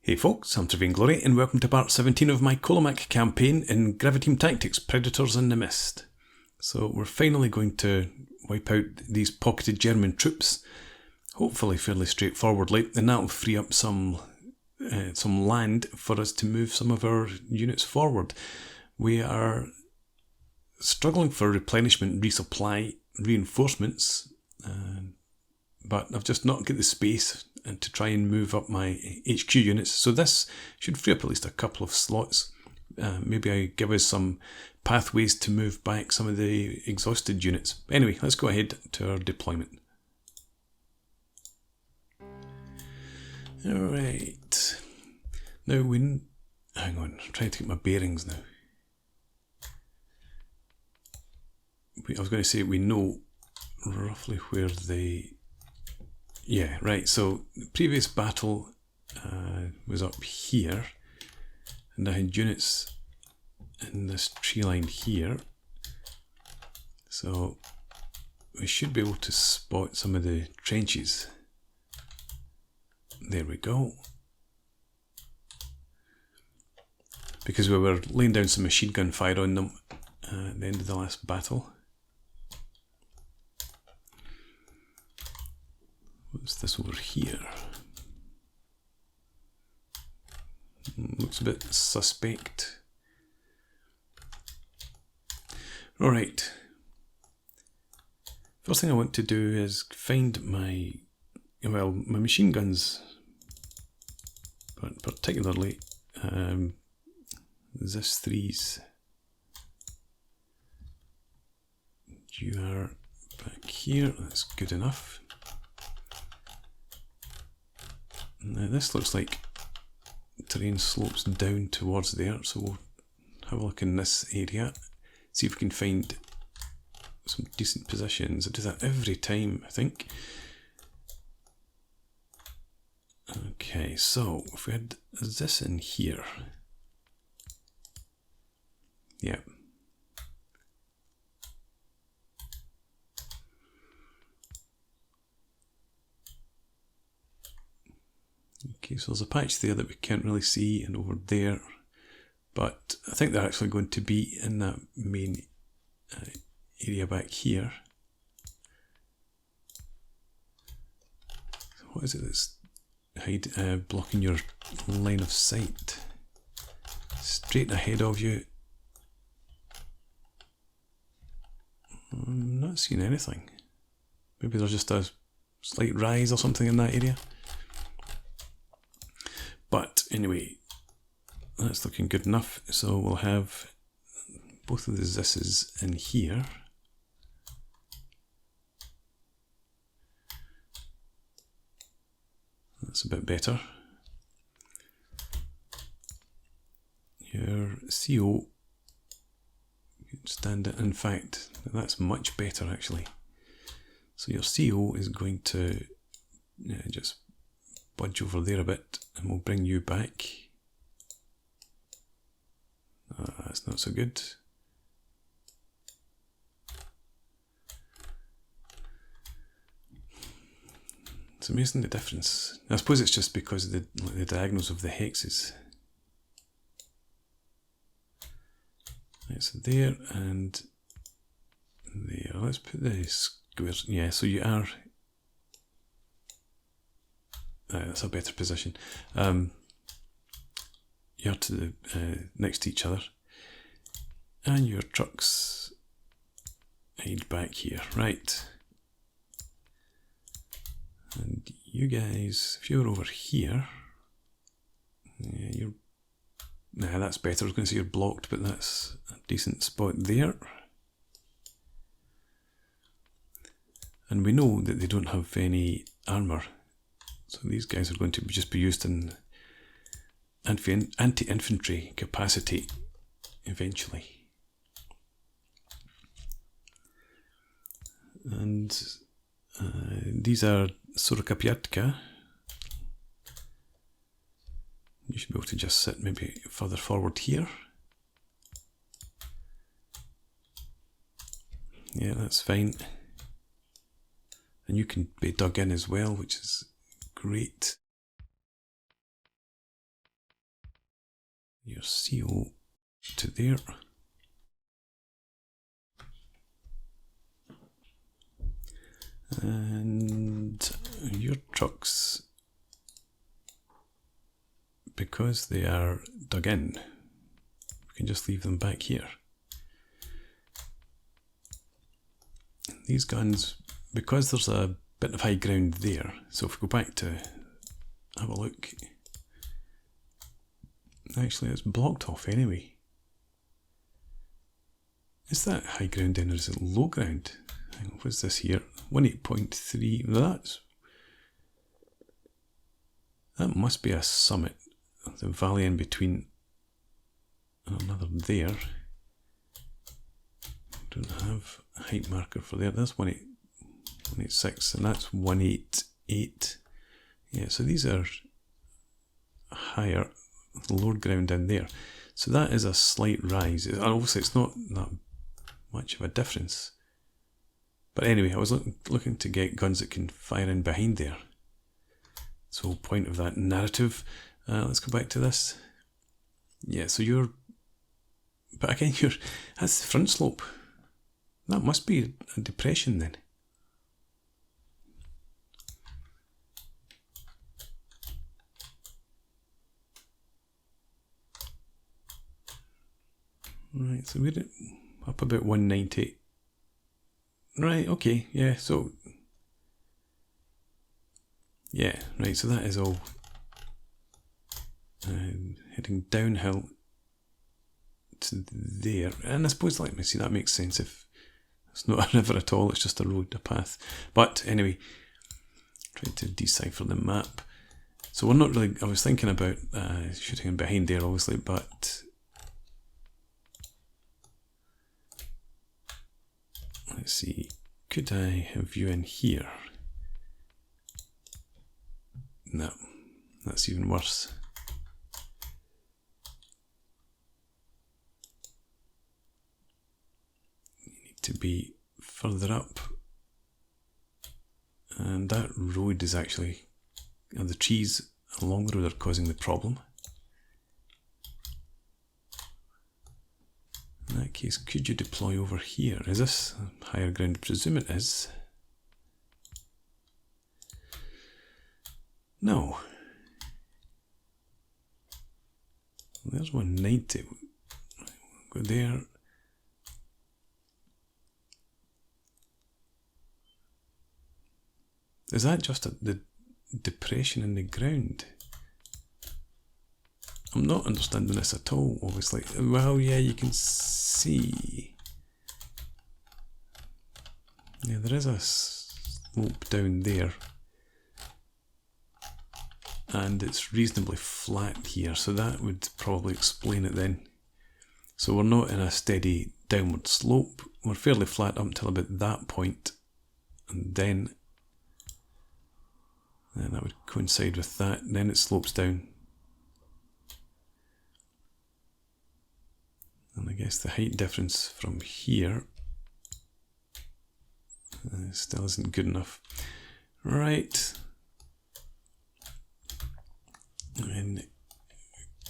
Hey folks, I'm Trevain Glory and welcome to part 17 of my Kolomak campaign in Graviteam Tactics, Predators in the Mist. So we're finally going to wipe out these pocketed German troops, hopefully fairly straightforwardly, and that will free up some land for us to move some of our units forward. We are struggling for replenishment, resupply, reinforcements, but I've just not got the space to try and move up my HQ units. So this should free up at least a couple of slots. Maybe I give us some pathways to move back some of the exhausted units. Anyway, let's go ahead to our deployment. Alright. Now hang on, I'm trying to get my bearings now. I was going to say we know roughly where they... Yeah, right, so the previous battle was up here, and I had units in this tree line here, so we should be able to spot some of the trenches. There we go. Because we were laying down some machine gun fire on them at the end of the last battle. What's this over here? Looks a bit suspect. Alright. First thing I want to do is find my machine guns, but particularly this 3s. You are back here, that's good enough. Now this looks like terrain slopes down towards there, so we'll have a look in this area, see if we can find some decent positions. I do that every time, I think. Okay, so if we had this in here, yeah. Okay, so there's a patch there that we can't really see, and over there, but I think they're actually going to be in that main area back here. So what is it that's blocking your line of sight? Straight ahead of you. I'm not seeing anything. Maybe there's just a slight rise or something in that area. But anyway, that's looking good enough. So we'll have both of the Zis's in here. That's a bit better. Your CO, you can stand it. In fact, that's much better actually. So your CO is going to just budge over there a bit, and we'll bring you back. That's not so good. It's amazing the difference. I suppose it's just because of the diagonals of the hexes. Right, so there and there. Let's put the squares. Yeah, so you are... that's a better position. You're to the next to each other, and your trucks hide back here, right? And you guys, if you're over here, yeah, you're. Nah, that's better. I was going to say you're blocked, but that's a decent spot there. And we know that they don't have any armour. So these guys are going to just be used in anti-infantry capacity eventually. And these are Sorokapiatka. You should be able to just sit maybe further forward here. Yeah, that's fine. And you can be dug in as well, which is great. your CO to there. And your trucks, because they are dug in, we can just leave them back here. These guns, because there's a bit of high ground there, so if we go back to have a look, actually it's blocked off anyway. Is that high ground then, or is it low ground? Hang on, what's this here? 18.3, that must be a summit, the valley in between, another there. Don't have a height marker for there. That's 186, and that's 188. Yeah, so these are higher, lower ground down there. So that is a slight rise. Obviously, it's not that much of a difference. But anyway, I was looking to get guns that can fire in behind there. That's the whole point of that narrative. Let's go back to this. Yeah, so but again, that's the front slope. That must be a depression then. Right, so we're up about 190. Right, okay, yeah, so... Yeah, right, so that is all heading downhill to there. And I suppose, let me see, that makes sense if it's not a river at all, it's just a road, a path. But anyway, trying to decipher the map. So we're not really, I was thinking about shooting in behind there, obviously, but... Let's see, could I have you in here? No, that's even worse. You need to be further up. And that road is actually, the trees along the road are causing the problem. In that case, could you deploy over here? Is this higher ground? I presume it is. No. There's 190. Go there. Is that just the depression in the ground? I'm not understanding this at all, obviously. Well, yeah, you can see. Yeah, there is a slope down there. And it's reasonably flat here, so that would probably explain it then. So we're not in a steady downward slope. We're fairly flat up until about that point. And then that would coincide with that. Then it slopes down. And I guess the height difference from here still isn't good enough. Right. And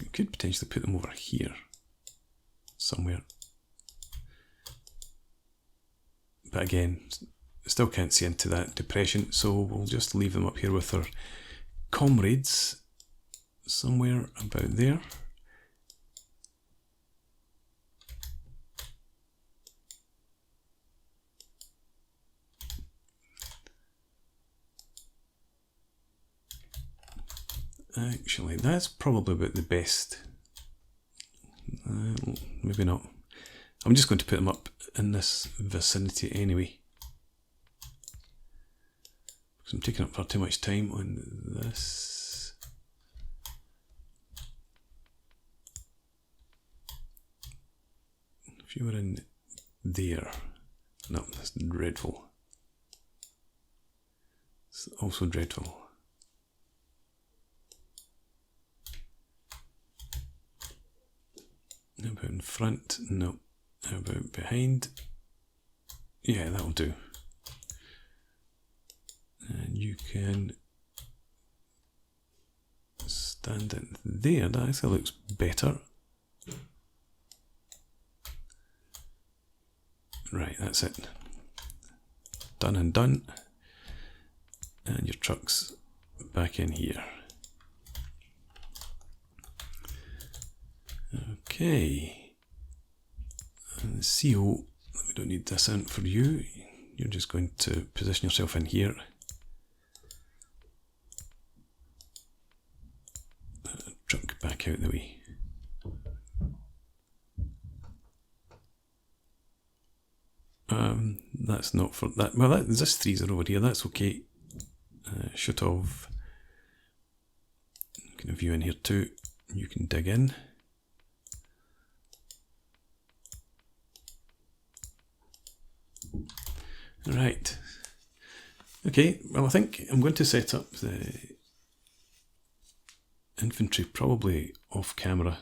you could potentially put them over here somewhere. But again, still can't see into that depression, so we'll just leave them up here with our comrades somewhere about there. Actually, that's probably about the best. Maybe not. I'm just going to put them up in this vicinity anyway, because I'm taking up far too much time on this. If you were in there, no, that's dreadful. It's also dreadful. How about in front? No. How about behind? Yeah, that'll do. And you can stand in there. That actually looks better. Right, that's it. Done and done. And your truck's back in here. Okay. And the CO, we don't need this out for you. You're just going to position yourself in here. Truck back out the way. That's not for that. Well, this 3s are over here. That's okay. Should have. Can have you in here too. You can dig in. Right. Okay. Well, I think I'm going to set up the infantry probably off camera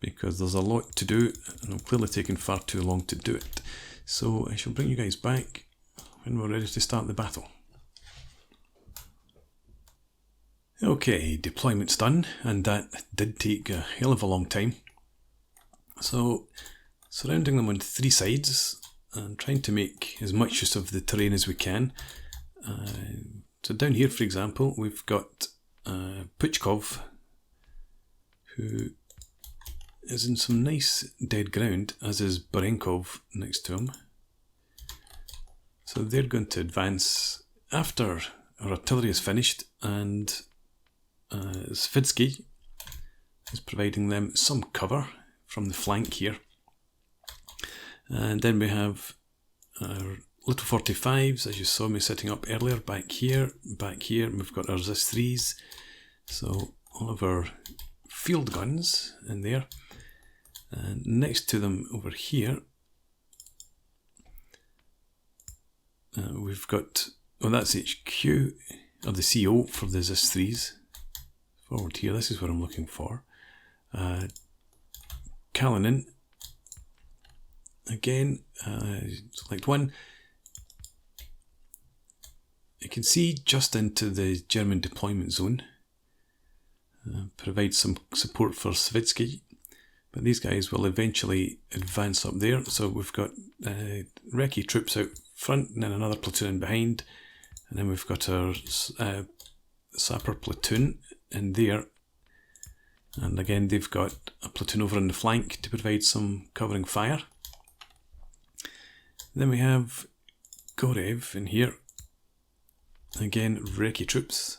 because there's a lot to do and I'm clearly taking far too long to do it. So I shall bring you guys back when we're ready to start the battle. Okay, deployment's done, and that did take a hell of a long time. So surrounding them on 3 sides and trying to make as much use of the terrain as we can. So down here, for example, we've got Puchkov, who is in some nice dead ground, as is Barenkov next to him. So they're going to advance after our artillery is finished, and Svitsky is providing them some cover from the flank here. And then we have our little 45s, as you saw me setting up earlier, back here, and we've got our ZIS-3s. So all of our field guns in there. And next to them over here, we've got, well, that's HQ, or the CO for the ZIS-3s. Forward here, this is what I'm looking for. Kalinin, again, select one. You can see just into the German deployment zone. Provide some support for Svitsky. But these guys will eventually advance up there. So we've got recce troops out front and then another platoon in behind. And then we've got our sapper platoon in there. And again, they've got a platoon over on the flank to provide some covering fire. Then we have Gorev in here. Again, recce troops.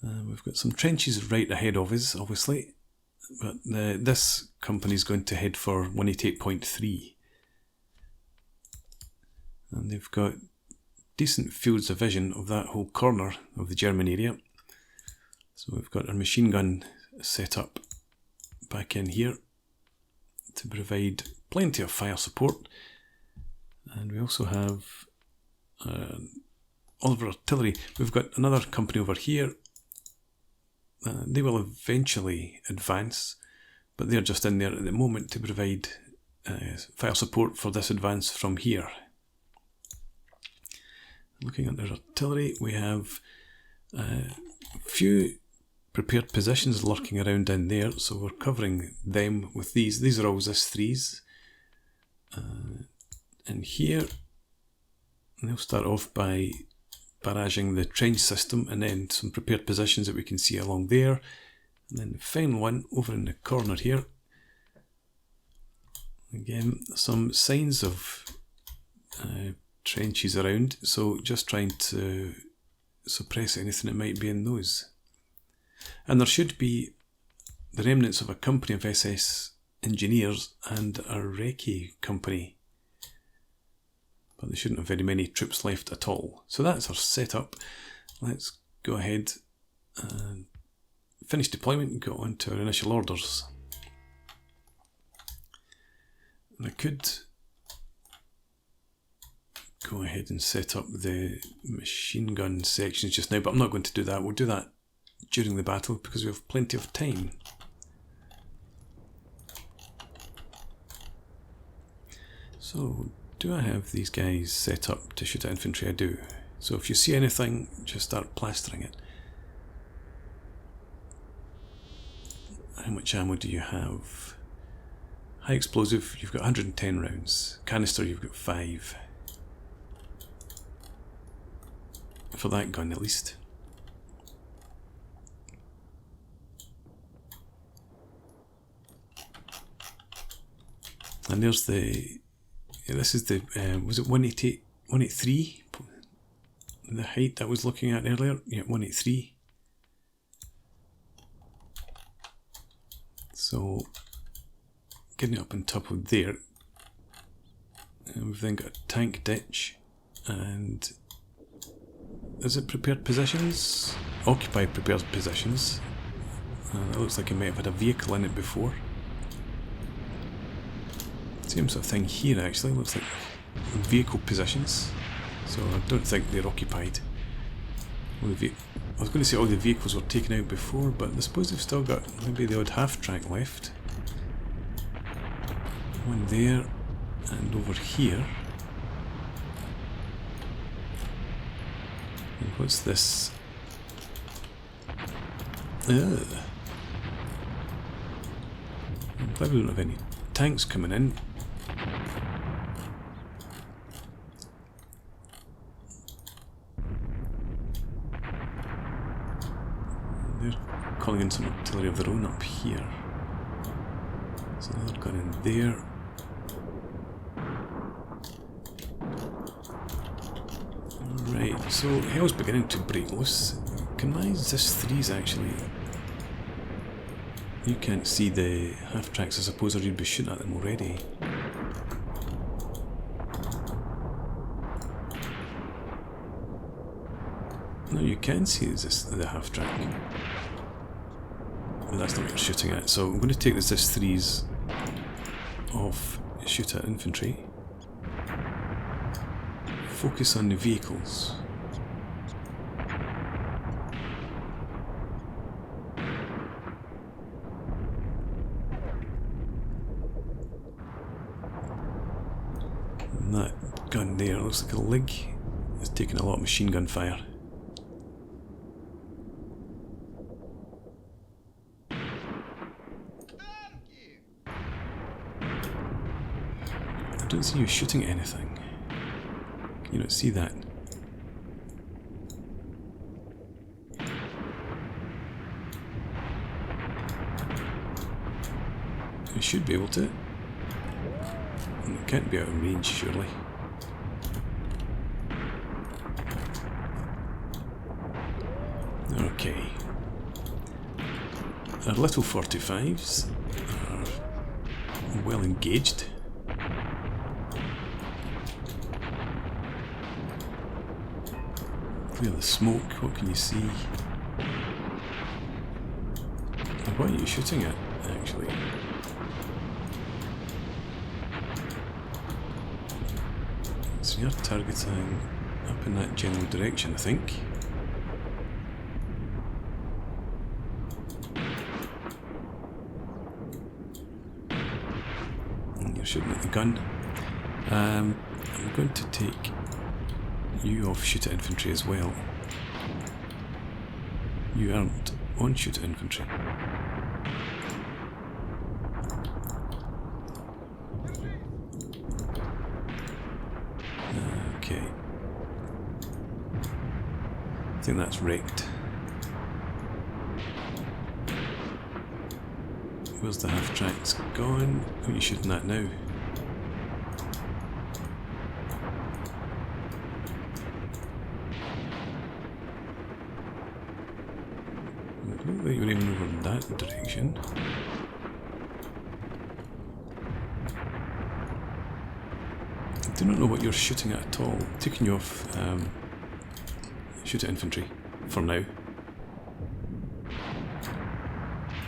We've got some trenches right ahead of us, obviously. But this company is going to head for 188.3. And they've got decent fields of vision of that whole corner of the German area. So we've got our machine gun set up back in here to provide plenty of fire support. And we also have all of our artillery. We've got another company over here. They will eventually advance, but they're just in there at the moment to provide fire support for this advance from here. Looking at their artillery, we have a few prepared positions lurking around in there, so we're covering them with these. These are all ZIS-3s. And here, they'll start off by barraging the trench system, and then some prepared positions that we can see along there. And then the final one over in the corner here. Again, some signs of trenches around, so just trying to suppress anything that might be in those. And there should be the remnants of a company of SS engineers and a recce company, but they shouldn't have very many troops left at all. So that's our setup. Let's go ahead and finish deployment and go on to our initial orders. And I could go ahead and set up the machine gun sections just now, but I'm not going to do that. We'll do that during the battle because we have plenty of time. So, do I have these guys set up to shoot at infantry? I do. So if you see anything, just start plastering it. How much ammo do you have? High explosive, you've got 110 rounds. Canister, you've got 5. For that gun, at least. And there's the... Yeah, this is the... was it 188, 183? The height I was looking at earlier? Yeah, 183. So, getting it up on top of there. And we've then got a tank ditch. And... is it prepared positions? Occupied prepared positions. It looks like it might have had a vehicle in it before. Same sort of thing here actually, looks like vehicle positions. So I don't think they're occupied. I was going to say all the vehicles were taken out before, but I suppose they've still got maybe the odd half track left. One there, and over here. And what's this? Ugh. I'm glad we don't have any tanks coming in. They're calling in some artillery of their own up here. So they're going in there. Right, so hell's beginning to break loose. Can my ZIS-3s actually... You can't see the half-tracks, I suppose, or you'd be shooting at them already. No, you can see the half-track. But that's not what you're shooting at. So I'm going to take the ZIS-3s off, shoot at infantry. Focus on the vehicles. And that gun there looks like a Lig. It's taking a lot of machine gun fire. I don't see you shooting at anything. You don't see that. You should be able to. And it can't be out of range, surely. Okay. Our little 45s are well engaged. Clear the smoke, what can you see? And what are you shooting at, actually? So you're targeting up in that general direction, I think. And you're shooting at the gun. I'm going to take you off shoot at infantry as well. You aren't on shoot at infantry. Okay. I think that's wrecked. Where's the half tracks gone? What are you shooting at now? It looked like you were aiming over in that direction. I do not know what you're shooting at all. Taking you off shoot at infantry for now.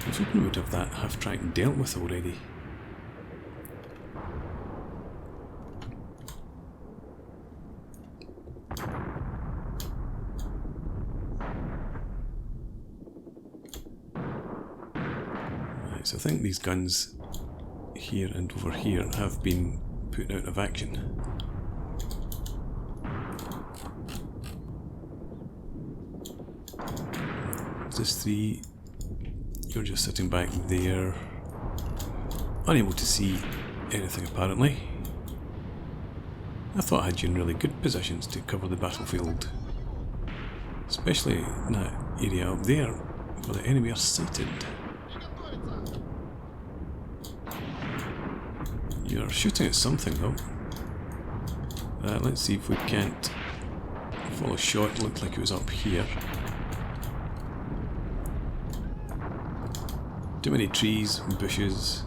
I was hoping we would have that half track dealt with already. Right, so I think these guns here and over here have been put out of action. This 3, you're just sitting back there. unable to see anything apparently. I thought I had you in really good positions to cover the battlefield, especially in that area up there where the enemy are sighted. You're shooting at something though. Let's see if we can't follow shot. It looked like it was up here. Too many trees, bushes.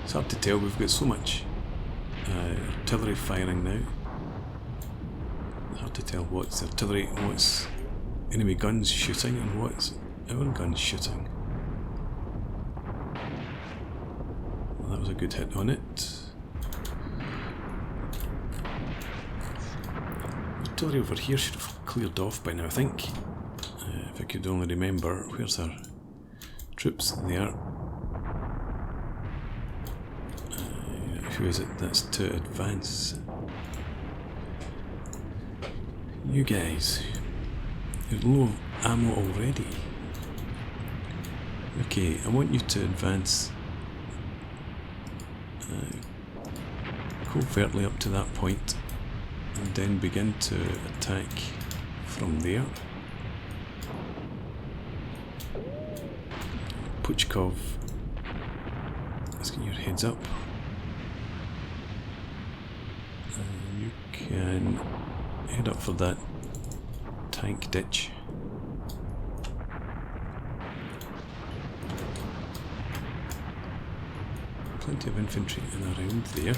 It's hard to tell, we've got so much artillery firing now. It's hard to tell what's artillery, what's enemy guns shooting and what's our guns shooting. Well, that was a good hit on it. Artillery over here should have cleared off by now, I think. If I could only remember. Where's our troops? There. Who is it that's to advance? You guys. You're low of ammo already. Okay, I want you to advance covertly up to that point and then begin to attack from there. Puchkov, let's get your heads up. You can head up for that tank ditch. Plenty of infantry in around there.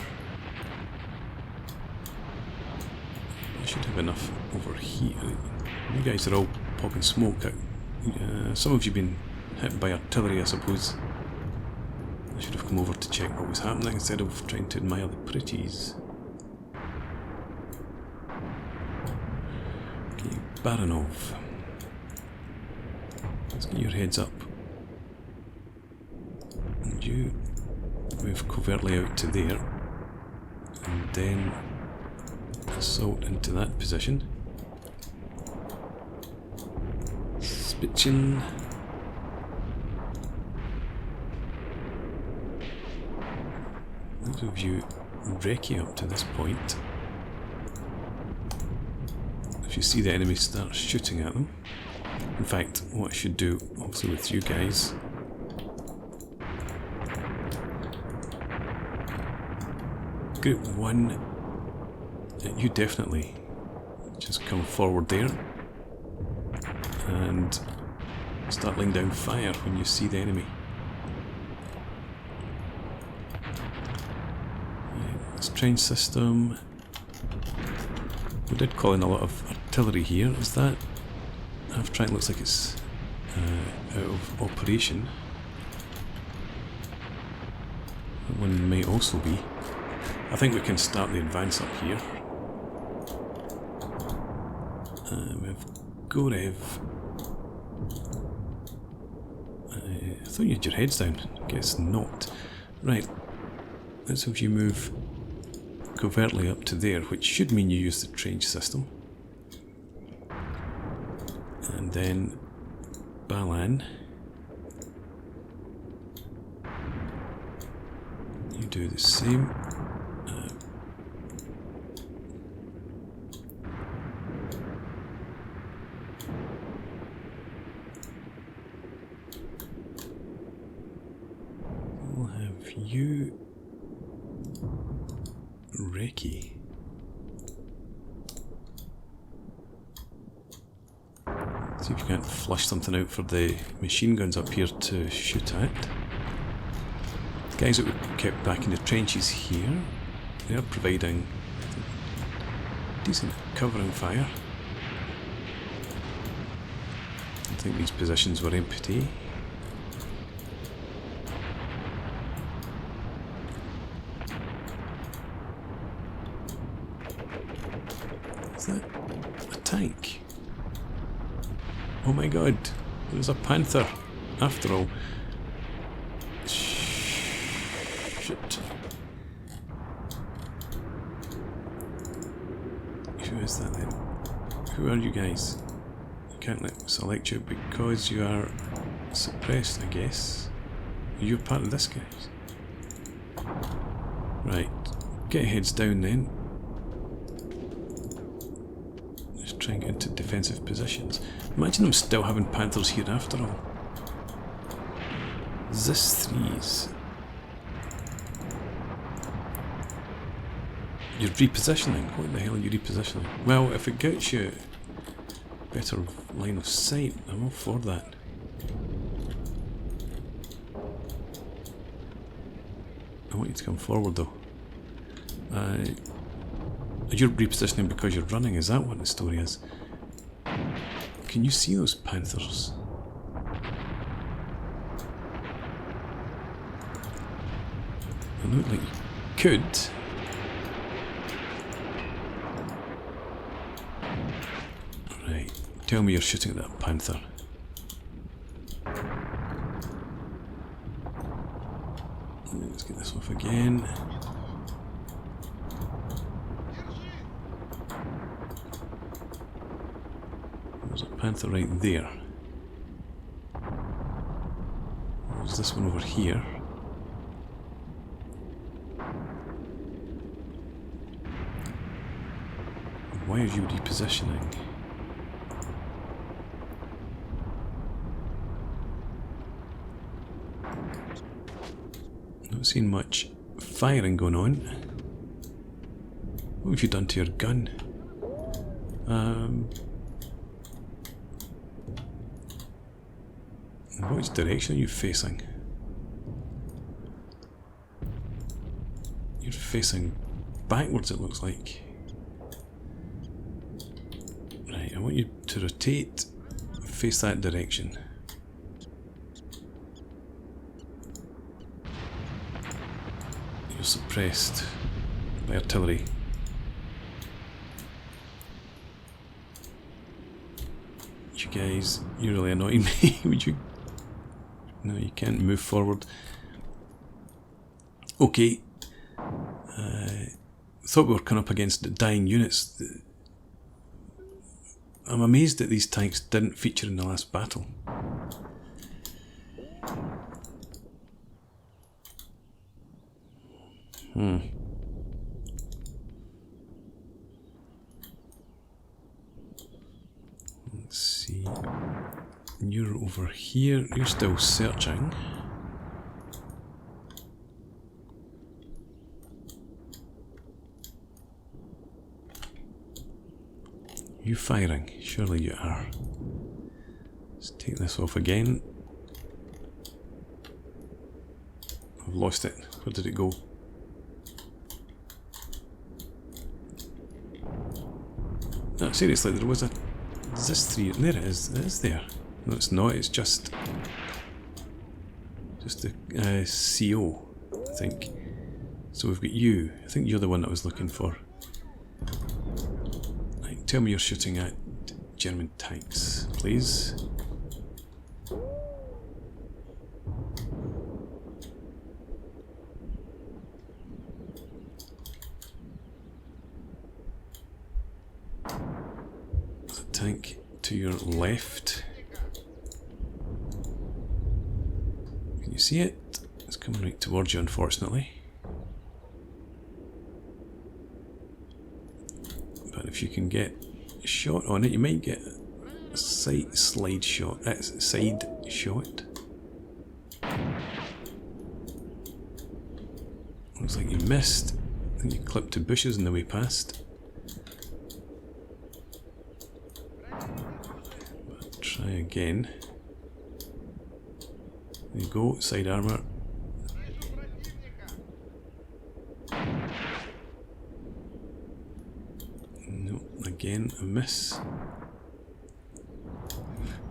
I should have enough over here. You guys are all popping smoke out. Some of you have been hit by artillery, I suppose. I should have come over to check what was happening instead of trying to admire the pretties. Okay, Baranov. Let's get your heads up. And you move covertly out to there. And then assault into that position. Spitchen. Those of you recce up to this point. If you see the enemy start shooting at them. In fact, what I should do also with you guys. Group 1, you definitely just come forward there and start laying down fire when you see the enemy. This train system, we did call in a lot of artillery here. Is that half track? Looks like it's out of operation. That one may also be. I think we can start the advance up here. We have Gorev. I thought you had your heads down. Guess not. Right. Let's have you move covertly up to there, which should mean you use the trench system. And then Balan. You do the same. We'll have you recce. See if you can't flush something out for the machine guns up here to shoot at. The guys that we kept back in the trenches here, they're providing decent covering fire. I think these positions were empty. Is that a tank? Oh my god, there's a panther after all. Shit. Who is that then? Who are you guys? You can't select you because you are suppressed, I guess. You're part of this, guys. Right, get heads down then. Just try and get into defensive positions. Imagine them still having Panthers here after all. This 3s. You're repositioning. What the hell are you repositioning? Well, if it gets you better line of sight, I'm all for that. I want you to come forward though. You're repositioning because you're running, is that what the story is? Can you see those Panthers? They look like you could. Right, tell me you're shooting at that Panther. Let's get this off again. There's a Panther right there. There's this one over here. Why are you repositioning? Not seeing much firing going on. What have you done to your gun? Which direction are you facing? You're facing backwards, it looks like. Right, I want you to rotate, face that direction. You're suppressed by artillery. You guys, you're really annoying me. Would you? No, you can't move forward. Okay. Thought we were coming up against dying units. I'm amazed that these tanks didn't feature in the last battle. Let's see. You're over here. You're still searching. You firing? Surely you are. Let's take this off again. I've lost it. Where did it go? No, seriously, there was a... Is this 3? There it is. It is there. No, it's not. It's just the CO, I think. So we've got you. I think you're the one that I was looking for. Right, tell me you're shooting at German tanks, please. There's a tank to your left. Can you see it? It's coming right towards you, unfortunately. But if you can get a shot on it, you might get a side shot. Looks like you missed. I think you clipped to bushes on the way past. But try again. There you go, side armour. No, again, a miss.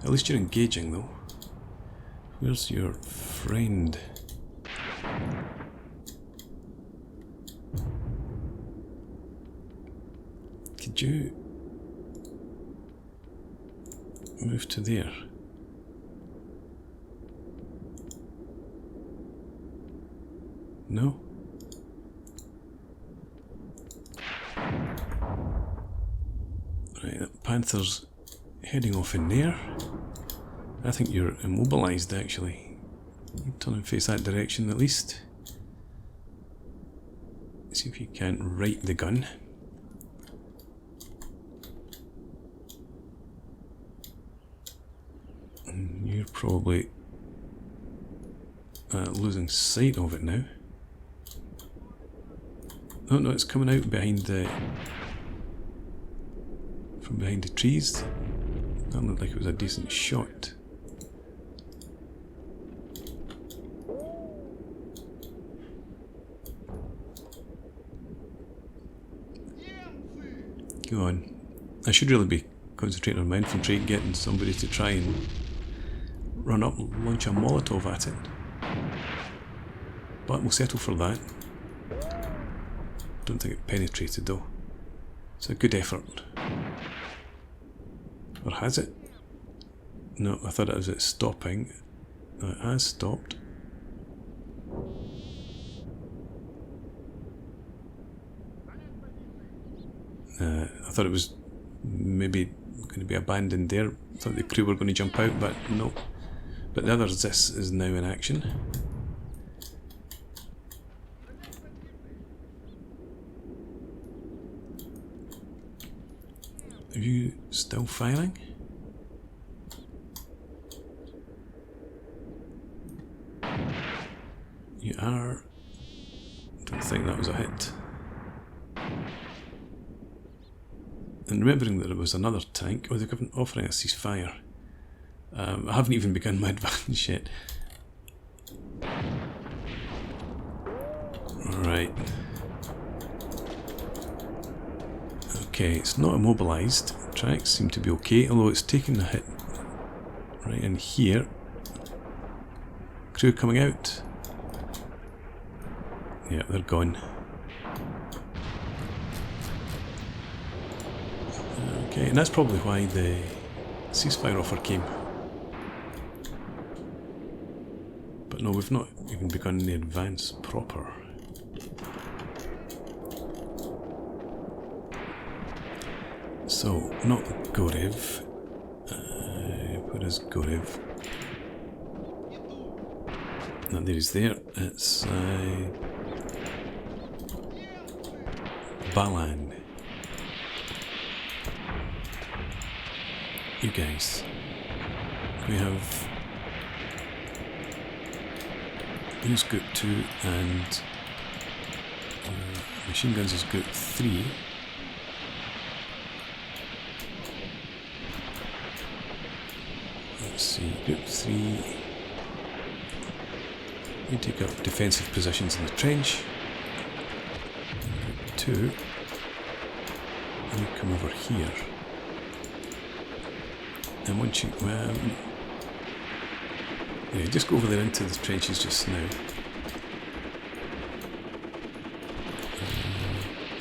At least you're engaging though. Where's your friend? Could you move to there? No? Right, that Panthers heading off in there. I think you're immobilised actually. You turn and face that direction at least. See if you can't right the gun. And you're probably losing sight of it now. Oh no, it's coming out behind the... from behind the trees. That looked like it was a decent shot. Go on. I should really be concentrating on my infantry, getting somebody to try and run up, launch a Molotov at it. But we'll settle for that. Don't think it penetrated though. It's a good effort. Or has it? No, I thought it was stopping. It has stopped. I thought it was maybe going to be abandoned there. I thought the crew were going to jump out, but no. But the other ZIS is now in action. Are you still firing? You are. Don't think that was a hit. And remembering that it was another tank, oh, they're offering a ceasefire. I haven't even begun my advance yet. Alright. Okay, it's not immobilised. Tracks seem to be okay, although it's taken a hit right in here. Crew coming out. Yeah, they're gone. Okay, and that's probably why the ceasefire offer came. But no, we've not even begun the advance proper. So, not Gorev. Where is Gorev? No, there he's there. It's Balan. You guys. We have use group 2 and machine guns is group 3. Let's see, group 3. You take up defensive positions in the trench. Group 2. You come over here. And once you, yeah, just go over there into the trenches just now.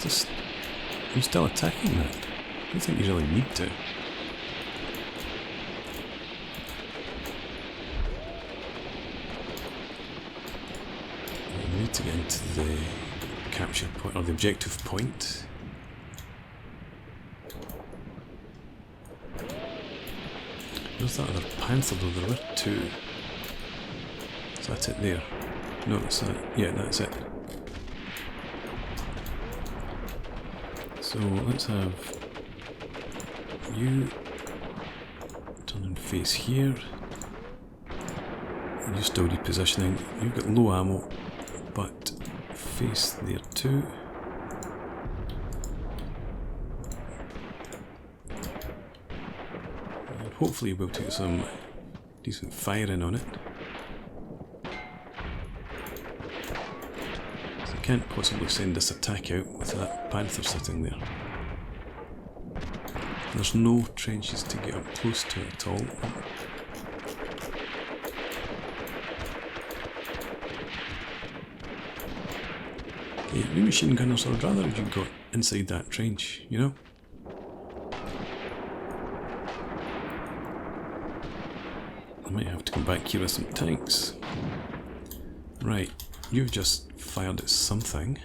Just, are you still attacking that? I don't think you really need to. You need to get into the capture point, or the objective point. Where's that other Panther though? There were 2. Is that it there? No, that's that. Yeah, that's it. So let's have you turn and face here. And you're still repositioning. You've got low ammo, but face there too. And hopefully we'll take some decent firing on it. Can't possibly send this attack out with that Panther sitting there. There's no trenches to get up close to it at all. Okay, you machine gunners, I'd rather you got inside that trench, you know? I might have to come back here with some tanks. Right, you've just fired at something.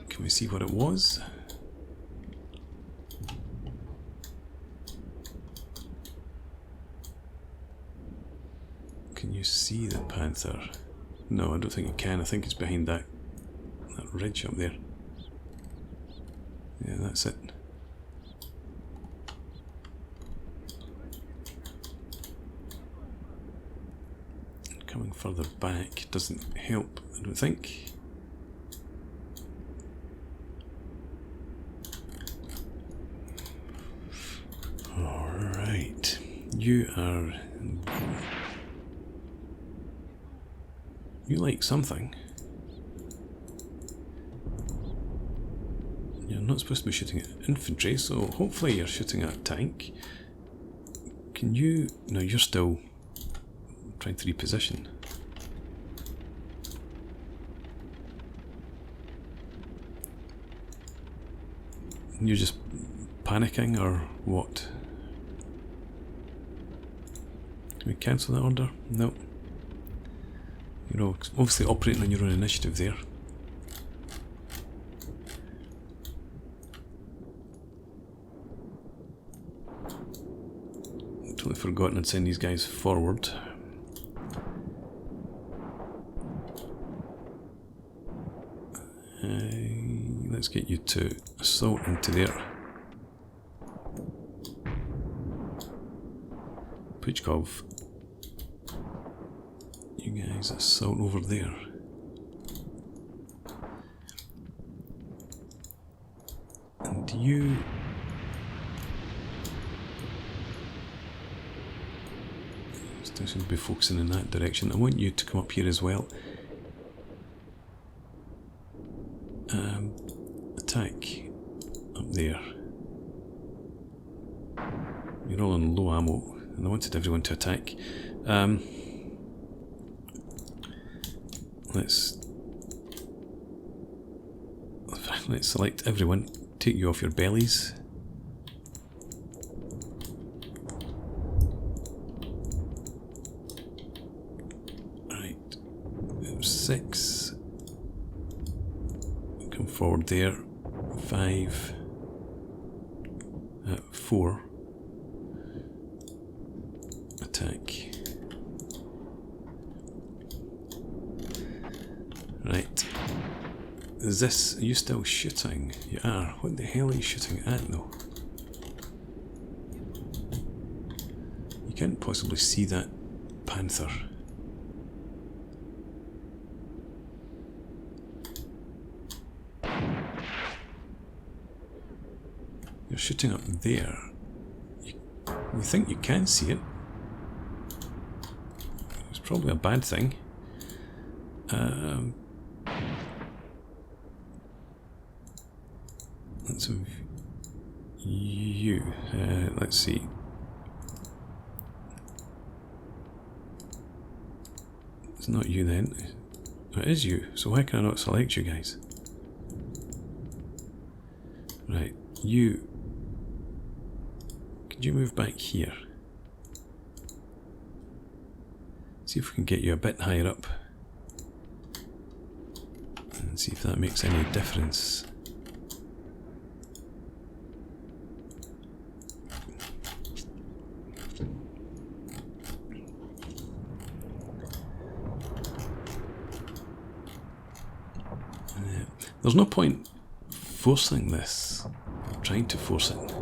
Can we see what it was? Panther. No, I don't think it can. I think it's behind that ridge up there. Yeah, that's it. Coming further back doesn't help, I don't think. Alright, you like something. You're not supposed to be shooting at infantry, so hopefully you're shooting at a tank. Can you... No, you're still trying to reposition. You're just panicking or what? Can we cancel that order? No. You're obviously operating on your own initiative there. Totally forgotten I'd send these guys forward. Let's get you to assault into there. Puchkov. You guys assault over there. And you... Still seem to be focusing in that direction. I want you to come up here as well. Attack up there. You're all on low ammo, and I wanted everyone to attack. Let's select everyone. Take you off your bellies. Right, 6. Come forward there. 5. 4. Attack. Right. Is this... Are you still shooting? You are. What the hell are you shooting at though? You can't possibly see that Panther. You're shooting up there. You think you can see it. It's probably a bad thing. Let's have you. Let's see. It's not you then. It is you. So why can I not select you guys? Right, you. Could you move back here? See if we can get you a bit higher up. And see if that makes any difference. There's no point forcing this, trying to force it.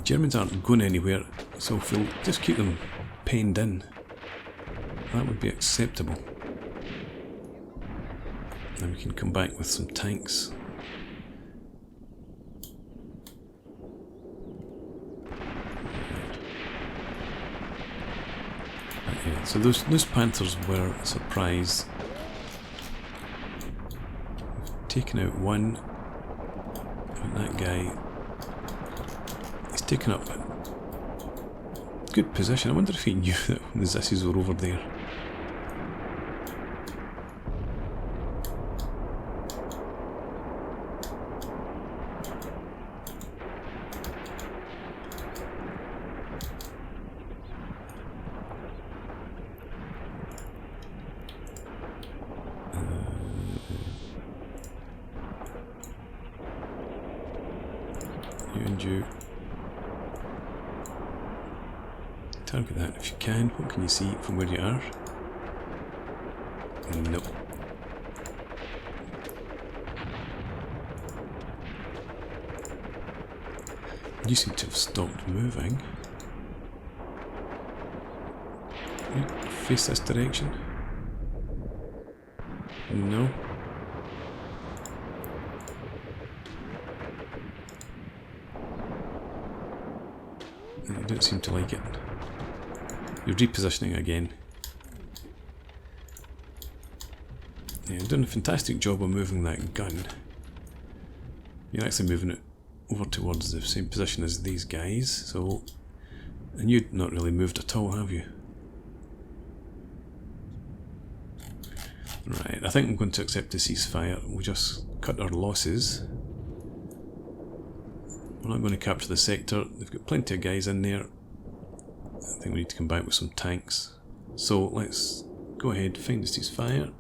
Germans aren't going anywhere, so if we'll just keep them penned in, that would be acceptable. Then we can come back with some tanks. Okay, so those Panthers were a surprise. Taken out one. And that guy, he's taken up a good position. I wonder if he knew that the Zissies were over there. Target that if you can. What can you see from where you are? Nope. You seem to have stopped moving. Face this direction. No. You don't seem to like it. You're repositioning again. Yeah, you're doing a fantastic job of moving that gun. You're actually moving it over towards the same position as these guys, so... And you've not really moved at all, have you? Right, I think I'm going to accept the ceasefire. We'll just cut our losses. We're not going to capture the sector. They've got plenty of guys in there. I think we need to come back with some tanks. So let's go ahead, find the ceasefire.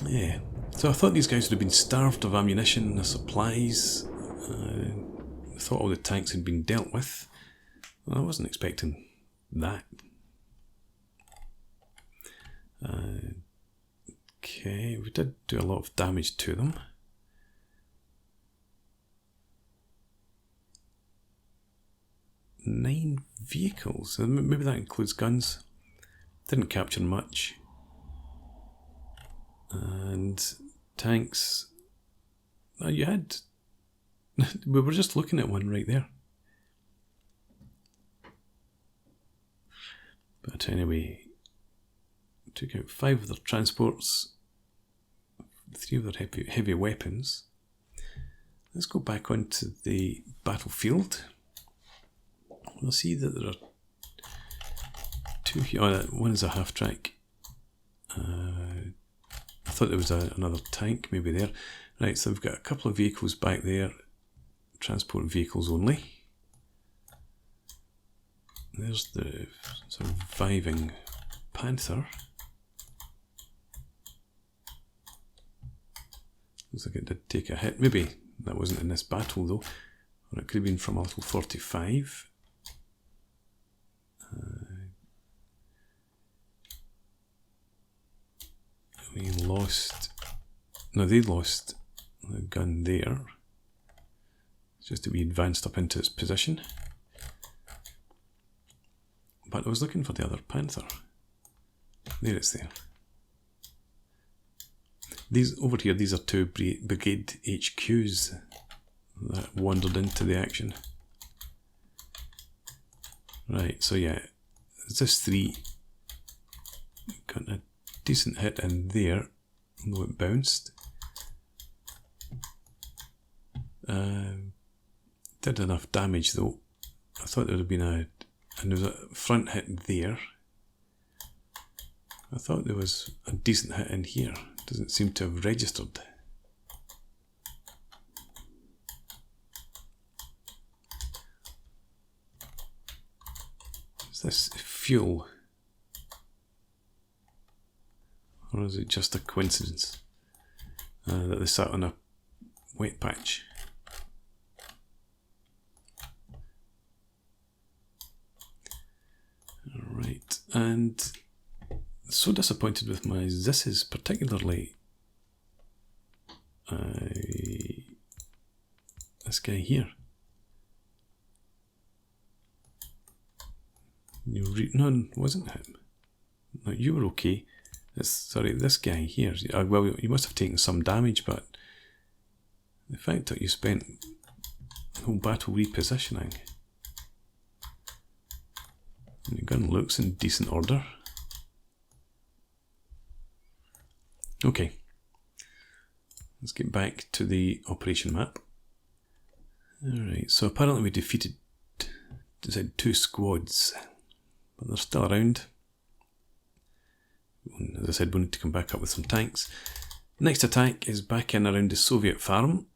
Yeah. So I thought these guys would have been starved of ammunition and supplies. I thought all the tanks had been dealt with. Well, I wasn't expecting that. Okay, we did do a lot of damage to them. Nine vehicles, so maybe that includes guns. Didn't capture much. And tanks. Oh, you had. We were just looking at one right there. But anyway, took out 5 of their transports, 3 of their heavy weapons. Let's go back onto the battlefield. We'll see that there are 2 here. Oh, one is a half track. I thought there was another tank maybe there. Right, so we've got a couple of vehicles back there. Transport vehicles only. There's the surviving Panther. Looks like it did take a hit. Maybe that wasn't in this battle though. Or it could have been from Article 45. We lost... No, they lost the gun there. It's just that we advanced up into its position. But I was looking for the other Panther. There it's there. These over here, these are 2 brigade HQs that wandered into the action. Right, so yeah, it's this 3. Got a decent hit in there, although it bounced. Did enough damage though. I thought there would have been and there was a front hit there. I thought there was a decent hit in here. Doesn't seem to have registered. Is this fuel? Or is it just a coincidence that they sat on a wet patch? Alright, and so disappointed with my Zisses, particularly this guy here. No, it wasn't him. No, you were okay. Sorry, this guy here. Well, you must have taken some damage, but the fact that you spent the whole battle repositioning. And the gun looks in decent order. Okay, let's get back to the operation map. Alright, so apparently we defeated 2 squads, but they're still around. As I said, we need to come back up with some tanks. Next attack is back in around the Soviet farm.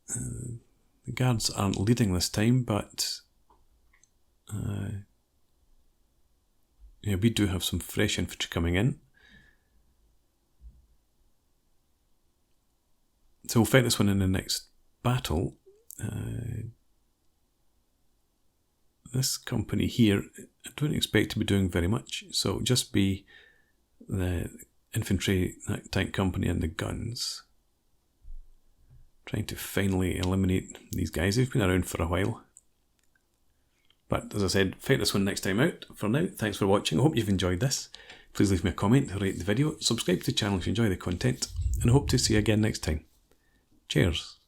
The guards aren't leading this time, but yeah, we do have some fresh infantry coming in. So we'll fight this one in the next battle. this company here, I don't expect to be doing very much. So it'll just be the infantry tank company and the guns. Trying to finally eliminate these guys. They've been around for a while. But as I said, fight this one next time out. For now, thanks for watching. I hope you've enjoyed this. Please leave me a comment, rate the video, subscribe to the channel if you enjoy the content, and I hope to see you again next time. Cheers.